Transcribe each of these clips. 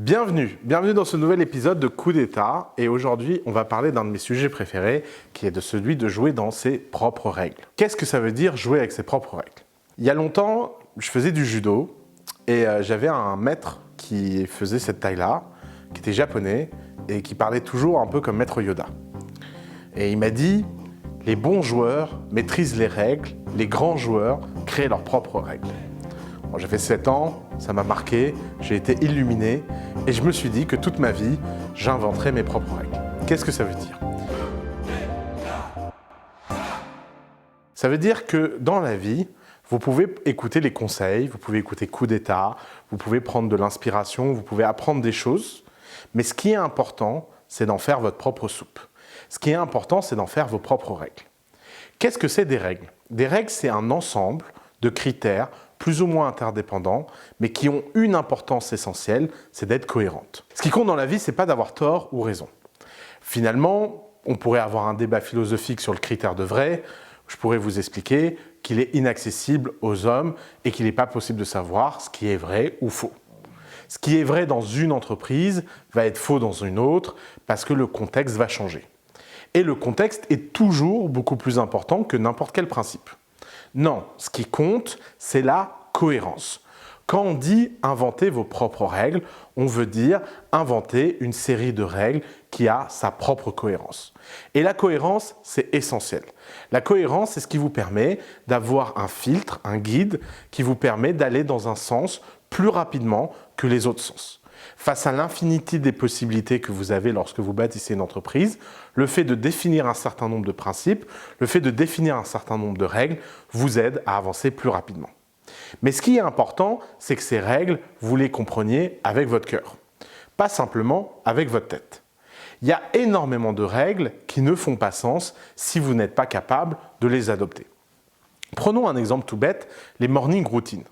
Bienvenue dans ce nouvel épisode de Coup d'État et aujourd'hui on va parler d'un de mes sujets préférés qui est de celui de jouer dans ses propres règles. Qu'est-ce que ça veut dire jouer avec ses propres règles? Il y a longtemps, je faisais du judo et j'avais un maître qui faisait cette taille-là, qui était japonais et qui parlait toujours un peu comme maître Yoda. Et il m'a dit, les bons joueurs maîtrisent les règles, les grands joueurs créent leurs propres règles. Bon, j'ai fait 7 ans, ça m'a marqué, j'ai été illuminé et je me suis dit que toute ma vie, j'inventerais mes propres règles. Qu'est-ce que ça veut dire? Ça veut dire que dans la vie, vous pouvez écouter les conseils, vous pouvez écouter Coup d'État, vous pouvez prendre de l'inspiration, vous pouvez apprendre des choses, mais ce qui est important, c'est d'en faire votre propre soupe. Ce qui est important, c'est d'en faire vos propres règles. Qu'est-ce que c'est des règles? Des règles, c'est un ensemble de critères plus ou moins interdépendants, mais qui ont une importance essentielle, c'est d'être cohérentes. Ce qui compte dans la vie, c'est pas d'avoir tort ou raison. Finalement, on pourrait avoir un débat philosophique sur le critère de vrai. Je pourrais vous expliquer qu'il est inaccessible aux hommes et qu'il n'est pas possible de savoir ce qui est vrai ou faux. Ce qui est vrai dans une entreprise va être faux dans une autre parce que le contexte va changer. Et le contexte est toujours beaucoup plus important que n'importe quel principe. Non, ce qui compte, c'est la cohérence. Quand on dit inventer vos propres règles, on veut dire inventer une série de règles qui a sa propre cohérence. Et la cohérence, c'est essentiel. La cohérence, c'est ce qui vous permet d'avoir un filtre, un guide, qui vous permet d'aller dans un sens plus rapidement que les autres sens. Face à l'infinité des possibilités que vous avez lorsque vous bâtissez une entreprise, le fait de définir un certain nombre de principes, le fait de définir un certain nombre de règles vous aide à avancer plus rapidement. Mais ce qui est important, c'est que ces règles, vous les compreniez avec votre cœur, pas simplement avec votre tête. Il y a énormément de règles qui ne font pas sens si vous n'êtes pas capable de les adopter. Prenons un exemple tout bête, les morning routines.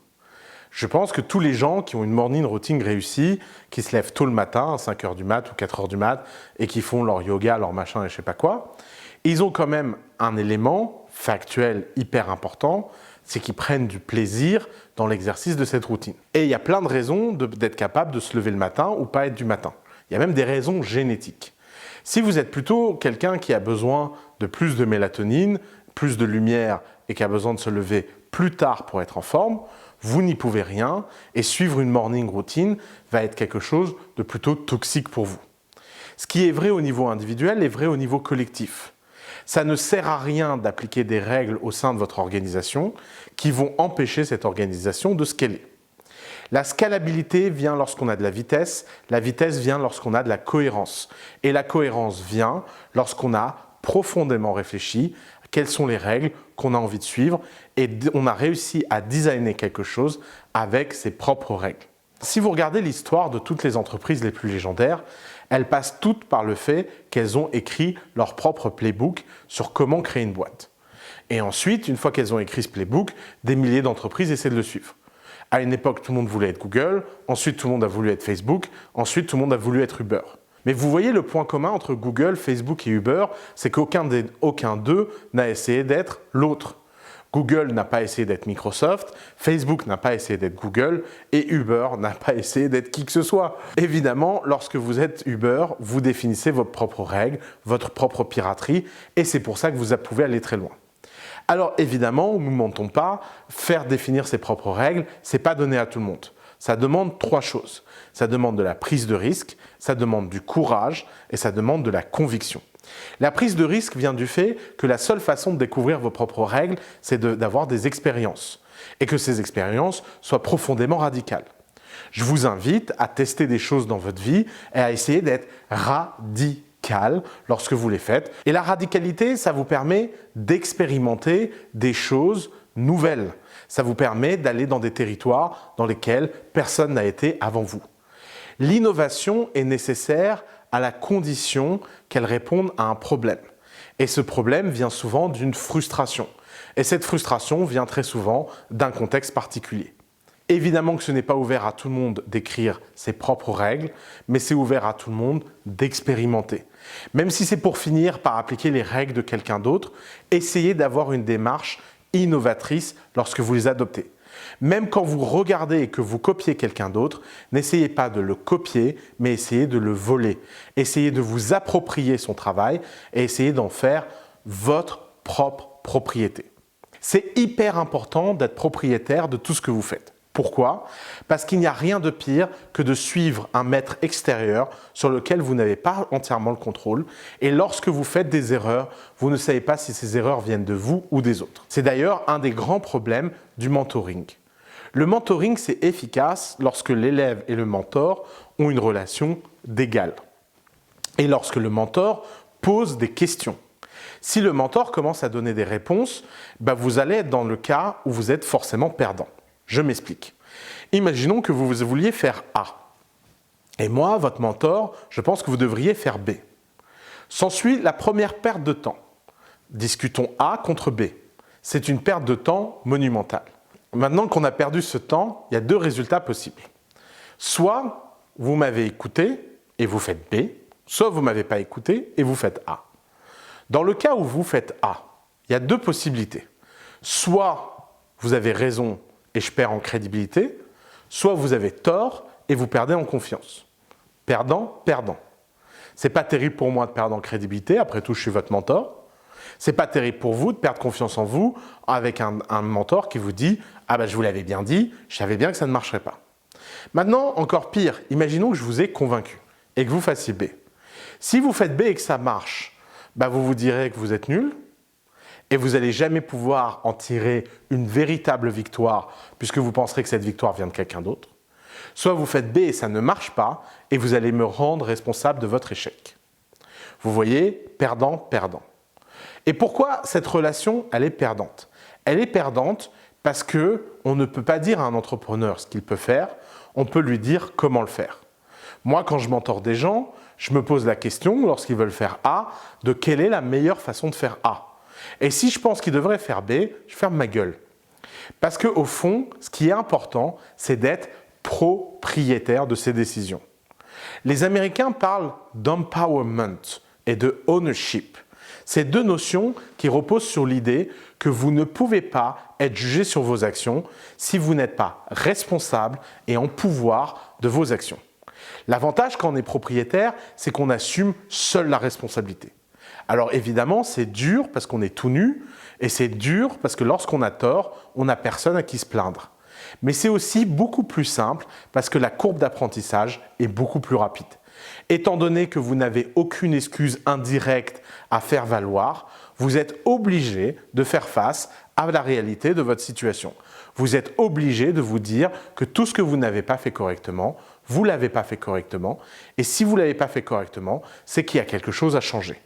Je pense que tous les gens qui ont une morning routine réussie, qui se lèvent tôt le matin, à 5h du mat ou 4h du mat, et qui font leur yoga, leur machin et je sais pas quoi, ils ont quand même un élément factuel hyper important, c'est qu'ils prennent du plaisir dans l'exercice de cette routine. Et il y a plein de raisons d'être capable de se lever le matin ou pas être du matin. Il y a même des raisons génétiques. Si vous êtes plutôt quelqu'un qui a besoin de plus de mélatonine, plus de lumière et qui a besoin de se lever plus tard pour être en forme, vous n'y pouvez rien et suivre une morning routine va être quelque chose de plutôt toxique pour vous. Ce qui est vrai au niveau individuel est vrai au niveau collectif. Ça ne sert à rien d'appliquer des règles au sein de votre organisation qui vont empêcher cette organisation de scaler. La scalabilité vient lorsqu'on a de la vitesse vient lorsqu'on a de la cohérence. Et la cohérence vient lorsqu'on a profondément réfléchi quelles sont les règles qu'on a envie de suivre et on a réussi à designer quelque chose avec ses propres règles. Si vous regardez l'histoire de toutes les entreprises les plus légendaires, elles passent toutes par le fait qu'elles ont écrit leur propre playbook sur comment créer une boîte. Et ensuite, une fois qu'elles ont écrit ce playbook, des milliers d'entreprises essaient de le suivre. À une époque, tout le monde voulait être Google, ensuite tout le monde a voulu être Facebook, ensuite tout le monde a voulu être Uber. Mais vous voyez le point commun entre Google, Facebook et Uber, c'est qu'aucun d'eux n'a essayé d'être l'autre. Google n'a pas essayé d'être Microsoft, Facebook n'a pas essayé d'être Google et Uber n'a pas essayé d'être qui que ce soit. Évidemment, lorsque vous êtes Uber, vous définissez vos propres règles, votre propre piraterie et c'est pour ça que vous pouvez aller très loin. Alors évidemment, nous ne mentons pas, faire définir ses propres règles, ce n'est pas donné à tout le monde. Ça demande 3 choses. Ça demande de la prise de risque, ça demande du courage et ça demande de la conviction. La prise de risque vient du fait que la seule façon de découvrir vos propres règles, c'est d'avoir des expériences et que ces expériences soient profondément radicales. Je vous invite à tester des choses dans votre vie et à essayer d'être radical lorsque vous les faites. Et la radicalité, ça vous permet d'expérimenter des choses nouvelles. Ça vous permet d'aller dans des territoires dans lesquels personne n'a été avant vous. L'innovation est nécessaire à la condition qu'elle réponde à un problème. Et ce problème vient souvent d'une frustration. Et cette frustration vient très souvent d'un contexte particulier. Évidemment que ce n'est pas ouvert à tout le monde d'écrire ses propres règles, mais c'est ouvert à tout le monde d'expérimenter. Même si c'est pour finir par appliquer les règles de quelqu'un d'autre, essayez d'avoir une démarche innovatrice lorsque vous les adoptez. Même quand vous regardez et que vous copiez quelqu'un d'autre, n'essayez pas de le copier, mais essayez de le voler. Essayez de vous approprier son travail et essayez d'en faire votre propre propriété. C'est hyper important d'être propriétaire de tout ce que vous faites. Pourquoi? Parce qu'il n'y a rien de pire que de suivre un maître extérieur sur lequel vous n'avez pas entièrement le contrôle. Et lorsque vous faites des erreurs, vous ne savez pas si ces erreurs viennent de vous ou des autres. C'est d'ailleurs un des grands problèmes du mentoring. Le mentoring, c'est efficace lorsque l'élève et le mentor ont une relation d'égal. Et lorsque le mentor pose des questions. Si le mentor commence à donner des réponses, vous allez être dans le cas où vous êtes forcément perdant. Je m'explique. Imaginons que vous vouliez faire A. Et moi, votre mentor, je pense que vous devriez faire B. S'ensuit la première perte de temps. Discutons A contre B. C'est une perte de temps monumentale. Maintenant qu'on a perdu ce temps, il y a deux résultats possibles. Soit vous m'avez écouté et vous faites B, soit vous ne m'avez pas écouté et vous faites A. Dans le cas où vous faites A, il y a deux possibilités. Soit vous avez raison et je perds en crédibilité, soit vous avez tort et vous perdez en confiance. Perdant, perdant. C'est pas terrible pour moi de perdre en crédibilité, après tout je suis votre mentor. C'est pas terrible pour vous de perdre confiance en vous avec un mentor qui vous dit « Ah je vous l'avais bien dit, je savais bien que ça ne marcherait pas ». Maintenant, encore pire, imaginons que je vous ai convaincu et que vous fassiez B. Si vous faites B et que ça marche, vous vous direz que vous êtes nul et vous n'allez jamais pouvoir en tirer une véritable victoire puisque vous penserez que cette victoire vient de quelqu'un d'autre. Soit vous faites B et ça ne marche pas et vous allez me rendre responsable de votre échec. Vous voyez, perdant, perdant. Et pourquoi cette relation, elle est perdante? Elle est perdante parce qu'on ne peut pas dire à un entrepreneur ce qu'il peut faire, on peut lui dire comment le faire. Moi, quand je mentor des gens, je me pose la question, lorsqu'ils veulent faire A, de quelle est la meilleure façon de faire A. Et si je pense qu'ils devraient faire B, je ferme ma gueule. Parce qu'au fond, ce qui est important, c'est d'être propriétaire de ses décisions. Les Américains parlent d'empowerment et de ownership. Ces deux notions qui reposent sur l'idée que vous ne pouvez pas être jugé sur vos actions si vous n'êtes pas responsable et en pouvoir de vos actions. L'avantage quand on est propriétaire, c'est qu'on assume seul la responsabilité. Alors évidemment, c'est dur parce qu'on est tout nu et c'est dur parce que lorsqu'on a tort, on n'a personne à qui se plaindre. Mais c'est aussi beaucoup plus simple parce que la courbe d'apprentissage est beaucoup plus rapide. Étant donné que vous n'avez aucune excuse indirecte à faire valoir, vous êtes obligé de faire face à la réalité de votre situation. Vous êtes obligé de vous dire que tout ce que vous n'avez pas fait correctement, vous ne l'avez pas fait correctement. Et si vous ne l'avez pas fait correctement, c'est qu'il y a quelque chose à changer.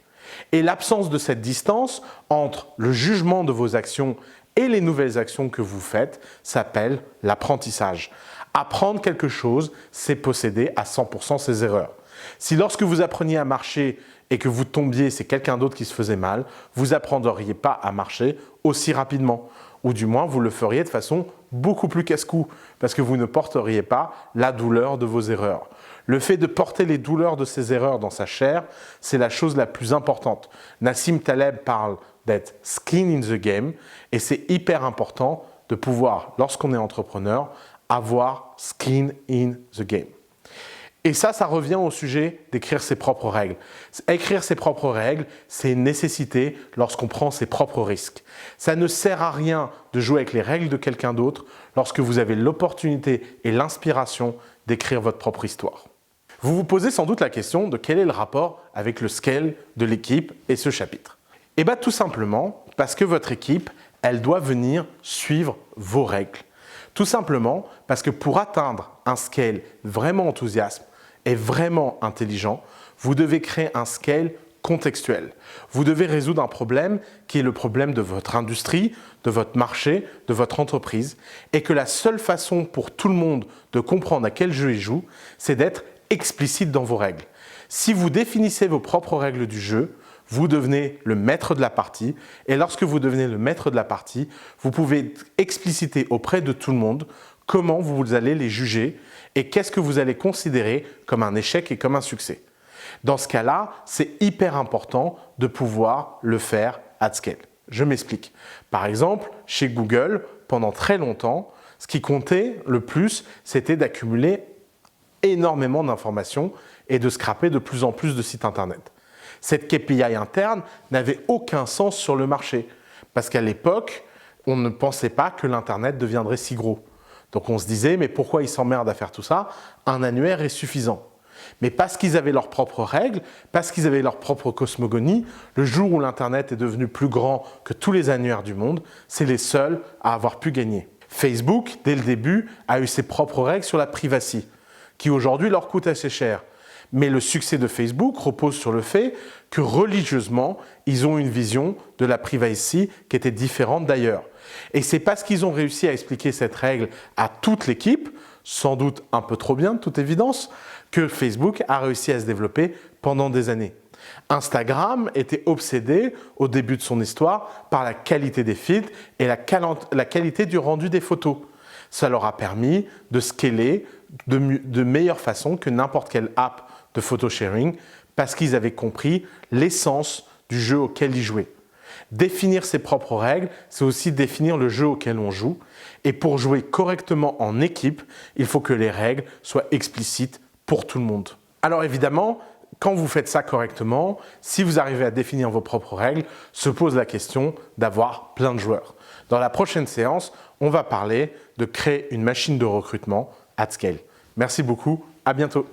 Et l'absence de cette distance entre le jugement de vos actions et les nouvelles actions que vous faites s'appelle l'apprentissage. Apprendre quelque chose, c'est posséder à 100% ses erreurs. Si lorsque vous appreniez à marcher et que vous tombiez, c'est quelqu'un d'autre qui se faisait mal, vous n'apprendriez pas à marcher aussi rapidement. Ou du moins, vous le feriez de façon beaucoup plus casse-cou parce que vous ne porteriez pas la douleur de vos erreurs. Le fait de porter les douleurs de ses erreurs dans sa chair, c'est la chose la plus importante. Nassim Taleb parle d'être skin in the game et c'est hyper important de pouvoir, lorsqu'on est entrepreneur, avoir skin in the game. Et ça revient au sujet d'écrire ses propres règles. Écrire ses propres règles, c'est une nécessité lorsqu'on prend ses propres risques. Ça ne sert à rien de jouer avec les règles de quelqu'un d'autre lorsque vous avez l'opportunité et l'inspiration d'écrire votre propre histoire. Vous vous posez sans doute la question de quel est le rapport avec le scale de l'équipe et ce chapitre. Eh bien tout simplement parce que votre équipe, elle doit venir suivre vos règles. Tout simplement parce que pour atteindre un scale vraiment enthousiaste et vraiment intelligent, vous devez créer un scale contextuel. Vous devez résoudre un problème qui est le problème de votre industrie, de votre marché, de votre entreprise et que la seule façon pour tout le monde de comprendre à quel jeu il joue, c'est d'être explicite dans vos règles. Si vous définissez vos propres règles du jeu, vous devenez le maître de la partie et lorsque vous devenez le maître de la partie, vous pouvez expliciter auprès de tout le monde comment vous allez les juger et qu'est-ce que vous allez considérer comme un échec et comme un succès. Dans ce cas-là, c'est hyper important de pouvoir le faire at scale. Je m'explique. Par exemple, chez Google, pendant très longtemps, Ce qui comptait le plus, c'était d'accumuler énormément d'informations et de scraper de plus en plus de sites internet. Cette KPI interne n'avait aucun sens sur le marché parce qu'à l'époque, on ne pensait pas que l'internet deviendrait si gros. Donc on se disait, mais pourquoi ils s'emmerdent à faire tout ça? Un annuaire est suffisant. Mais parce qu'ils avaient leurs propres règles, parce qu'ils avaient leur propre cosmogonie, le jour où l'internet est devenu plus grand que tous les annuaires du monde, c'est les seuls à avoir pu gagner. Facebook, dès le début, a eu ses propres règles sur la privacy, qui aujourd'hui leur coûte assez cher. Mais le succès de Facebook repose sur le fait que religieusement, ils ont une vision de la privacy qui était différente d'ailleurs. Et c'est parce qu'ils ont réussi à expliquer cette règle à toute l'équipe, sans doute un peu trop bien de toute évidence, que Facebook a réussi à se développer pendant des années. Instagram était obsédé au début de son histoire par la qualité des feeds et la qualité du rendu des photos. Ça leur a permis de scaler de meilleure façon que n'importe quelle app de photo sharing parce qu'ils avaient compris l'essence du jeu auquel ils jouaient. Définir ses propres règles, c'est aussi définir le jeu auquel on joue. Et pour jouer correctement en équipe, il faut que les règles soient explicites pour tout le monde. Alors évidemment, quand vous faites ça correctement, si vous arrivez à définir vos propres règles, se pose la question d'avoir plein de joueurs. Dans la prochaine séance, on va parler de créer une machine de recrutement at scale. Merci beaucoup, à bientôt.